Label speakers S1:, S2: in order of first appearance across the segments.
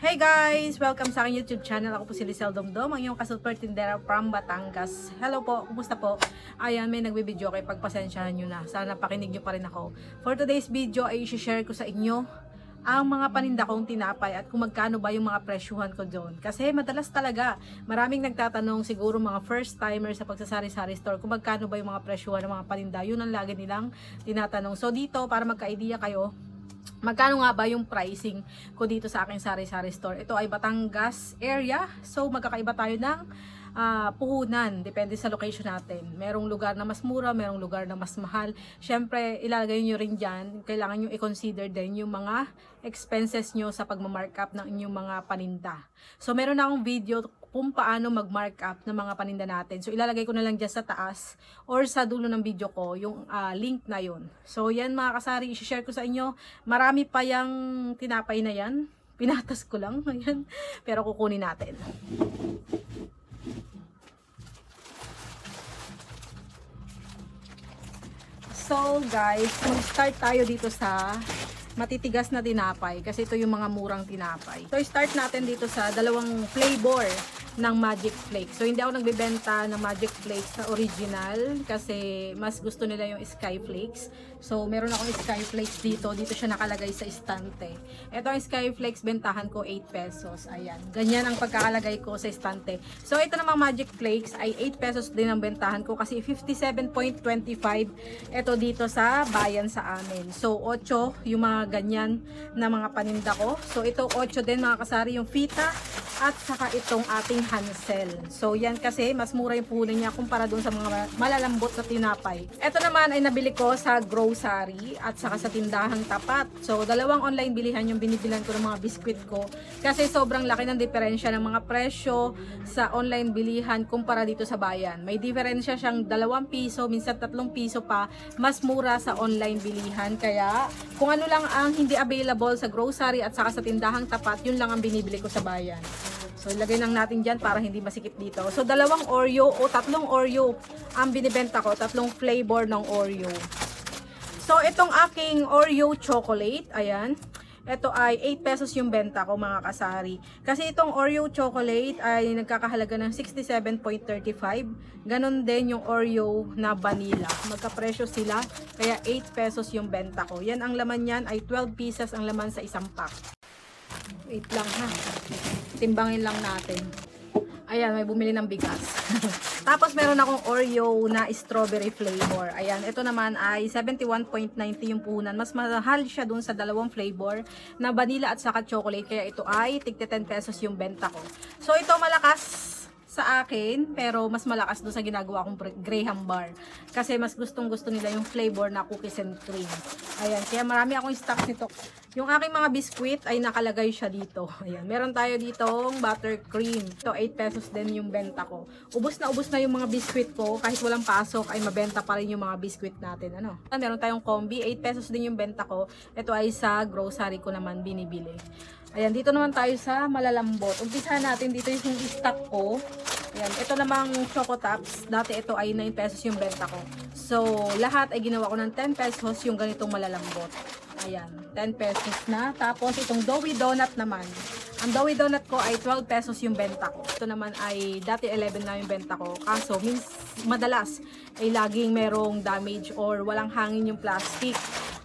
S1: Hey guys! Welcome sa aking YouTube channel. Ako po si Lizelle Domdom, ang iyong ka-super tindera from Batangas. Hello po, kumusta po? Ayan, may nagbibideo kayo, pagpasensyahan nyo na. Sana pakinig nyo pa rin ako. For today's video ay i-share ko sa inyo ang mga paninda kong tinapay at kung magkano ba yung mga presyuhan ko doon. Kasi madalas talaga, maraming nagtatanong, siguro mga first timer sa pagsasari-sari store, kung magkano ba yung mga presyuhan ng mga paninda. Yun ang lagi nilang tinatanong. So dito, para magka-idea kayo, magkano nga ba yung pricing ko dito sa aking sari-sari store? Ito ay Batangas area. So magkakaiba tayo ng puhunan. Depende sa location natin. Merong lugar na mas mura, merong lugar na mas mahal. Syempre, ilalagay nyo rin dyan. Kailangan nyo i-consider din yung mga expenses nyo sa pagmamarkup ng inyong mga paninda. So meron na akong video kung paano mag-markup ng mga paninda natin. So ilalagay ko na lang dyan sa taas or sa dulo ng video ko yung link na yun. So yan mga kasari, i-share ko sa inyo. Marami pa yung tinapay na yan. Pinatas ko lang. Ayan. Pero kukunin natin. So guys, mag-start tayo dito sa matitigas na tinapay kasi ito yung mga murang tinapay. So start natin dito sa dalawang flavor ng Magic Flakes. So hindi ako nagbebenta ng Magic Flakes na original kasi mas gusto nila yung Sky Flakes. So meron akong Sky Flakes dito. Dito siya nakalagay sa estante. Ito ang Sky Flakes, bentahan ko 8 pesos. Ayan. Ganyan ang pagkakalagay ko sa estante. So ito namang Magic Flakes ay 8 pesos din ang bentahan ko kasi 57.25 ito dito sa bayan sa amin. So 8 yung mga ganyan na mga paninda ko. So ito 8 din mga kasari, yung fita at saka itong ating Hansel. So yan kasi mas mura yung puhunan niya kumpara doon sa mga malalambot na tinapay. Ito naman ay nabili ko sa grocery at saka sa tindahang tapat. So dalawang online bilihan yung binibilan ko ng mga biskwit ko kasi sobrang laki ng diferensya ng mga presyo sa online bilihan kumpara dito sa bayan. May diferensya siyang 2 piso, minsan 3 piso pa, mas mura sa online bilihan. Kaya kung ano lang ang hindi available sa grocery at saka sa tindahang tapat, yun lang ang binibili ko sa bayan. So, ilagay lang natin dyan para hindi masikip dito. So, 2 Oreo o 3 Oreo ang binibenta ko. 3 flavor ng Oreo. So, itong aking Oreo chocolate, ayan. Ito ay 8 pesos yung benta ko mga kasari. Kasi itong Oreo chocolate ay nagkakahalaga ng 67.35. Ganon din yung Oreo na vanilla. Magkapresyo sila. Kaya 8 pesos yung benta ko. Yan ang laman yan ay 12 pieces ang laman sa isang pack. Wait lang ha. Timbangin lang natin. Ayan, may bumili ng bigas. Tapos meron akong Oreo na strawberry flavor. Ayan, ito naman ay 71.90 yung puhunan. Mas mahal siya dun sa 2 flavor na vanilla at saka chocolate. Kaya ito ay tigti 10 pesos yung benta ko. So ito malakas sa akin, pero mas malakas doon sa ginagawa kong Graham bar. Kasi mas gustong-gusto nila yung flavor na cookies and cream. Ayan, kaya marami akong stock nito. Yung aking mga biskwit ay nakalagay siya dito. Ayan, meron tayo ditong buttercream. Ito, 8 pesos din yung benta ko. Ubus na yung mga biskwit ko. Kahit walang pasok, ay mabenta pa rin yung mga biskwit natin. Ano? Meron tayong combi, 8 pesos din yung benta ko. Ito ay sa grocery ko naman binibili. Ayan, dito naman tayo sa malalambot. Umpisahan natin dito yung stock ko. Ayan, ito namang Choco Tops. Dati ito ay 9 pesos yung benta ko. So, lahat ay ginawa ko ng 10 pesos yung ganitong malalambot. Ayan, 10 pesos na. Tapos, itong Doughy Donut naman. Ang Doughy Donut ko ay 12 pesos yung benta ko. Ito naman ay dati 11 na yung benta ko. Kaso, madalas ay laging merong damage or walang hangin yung plastic.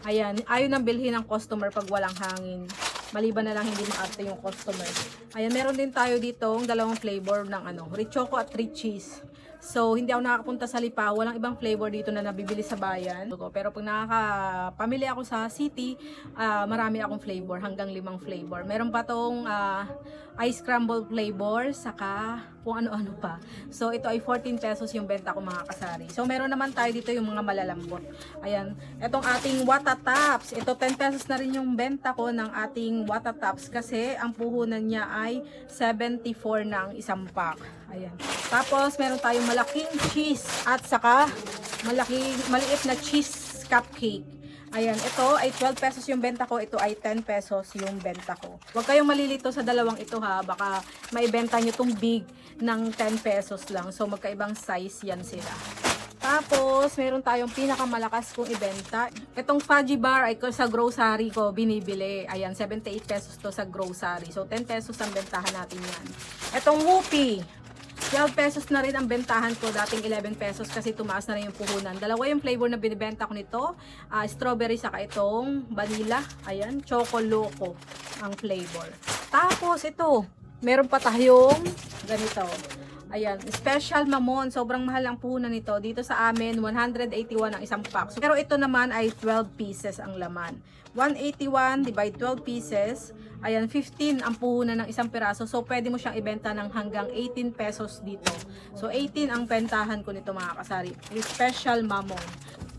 S1: Ayan, ayaw nang bilhin ng customer pag walang hangin. Maliban na lang hindi maarte yung customer. Ayan, meron din tayo ditong 2 flavor ng rich choco at rich cheese. So, hindi ako nakakapunta sa Lipa. Walang ibang flavor dito na nabibili sa bayan. Pero pag nakakapamili ako sa city, marami akong flavor. Hanggang 5 flavor. Meron pa tong ice crumble flavor. Saka kung ano-ano pa. So, ito ay 14 pesos yung benta ko mga kasari. So, meron naman tayo dito yung mga malalambot. Ayan. Itong ating Watatops. Ito 10 pesos na rin yung benta ko ng ating Watatops. Kasi ang puhunan niya ay 74 ng isang pack. Ayan. Tapos, meron tayong malaking cheese at saka maliit na cheese cupcake. Ayan, ito ay 12 pesos yung benta ko. Ito ay 10 pesos yung benta ko. Huwag kayong malilito sa dalawang ito ha. Baka maibenta nyo itong big ng 10 pesos lang. So, magkaibang size yan sila. Tapos, meron tayong pinakamalakas kong ibenta. Itong fudgy bar ay sa grocery ko binibili. Ayan, 78 pesos to sa grocery. So, 10 pesos ang bentahan natin yan. Itong Whoopie, 12 pesos na rin ang bentahan ko. Dating 11 pesos kasi tumaas na rin yung puhunan. Dalawa yung flavor na binibenta ko nito. Strawberry saka itong vanilla. Ayan, Choco Loco ang flavor. Tapos ito, meron pa tayong ganito. Ayan, special mamon. Sobrang mahal ang puhunan nito. Dito sa amin, 181 ang isang pack. Pero ito naman ay 12 pieces ang laman. 181 divide 12 pieces. Ayan, 15 ang puhunan ng isang piraso. So, pwede mo siyang ibenta ng hanggang 18 pesos dito. So, 18 ang bentahan ko nito mga kasari. Special mamon.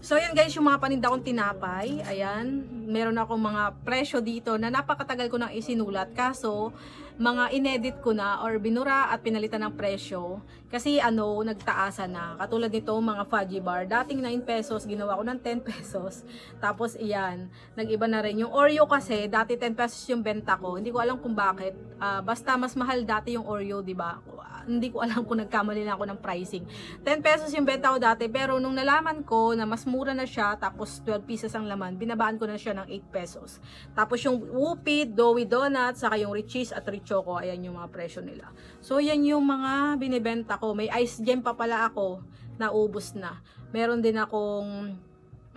S1: So, ayan guys, yung mga paninda kong tinapay. Ayan, meron akong mga presyo dito na napakatagal ko nang isinulat. Kaso, mga inedit ko na or binura at pinalitan ng presyo. Kasi nagtaasan na. Katulad nito, mga fudgy bar. Dating 9 pesos, ginawa ko ng 10 pesos. Tapos, iyan, nag-iba na rin. Yung Oreo kasi, dati 10 pesos yung benta ko. Hindi ko alam kung bakit. Basta mas mahal dati yung Oreo, diba? Hindi ko alam kung nagkamali na ako ng pricing. 10 pesos yung benta ko dati, pero nung nalaman ko na mas mura na siya, tapos 12 pieces ang laman, binabaan ko na siya ng 8 pesos. Tapos yung Whoopie, Doughy Donuts, saka yung Richies at Richoco, ayan yung mga presyo nila. So yan yung mga binibenta ko. May ice gem pa pala ako, naubos na. Meron din akong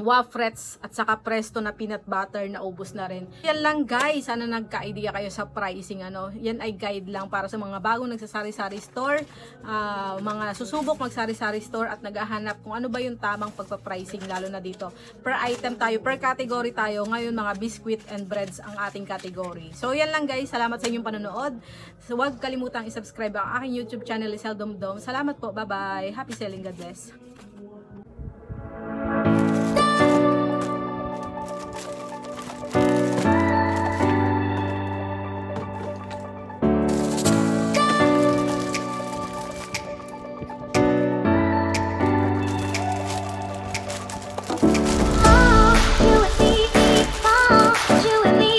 S1: Wafrets at saka Presto na peanut butter na ubos na rin. Yan lang guys, sana nagka-idea kayo sa pricing. Yan ay guide lang para sa mga bagong nagsasari-sari store, mga susubok magsari-sari store at naghahanap kung ano ba yung tamang pagpa-pricing, lalo na dito. Per item tayo, per category tayo. Ngayon mga biscuit and breads ang ating category. So yan lang guys, salamat sa inyong panonood. So, huwag kalimutang i-subscribe ang aking YouTube channel, Lisel Domdom. Salamat po, bye-bye. Happy selling, God bless.
S2: You and me.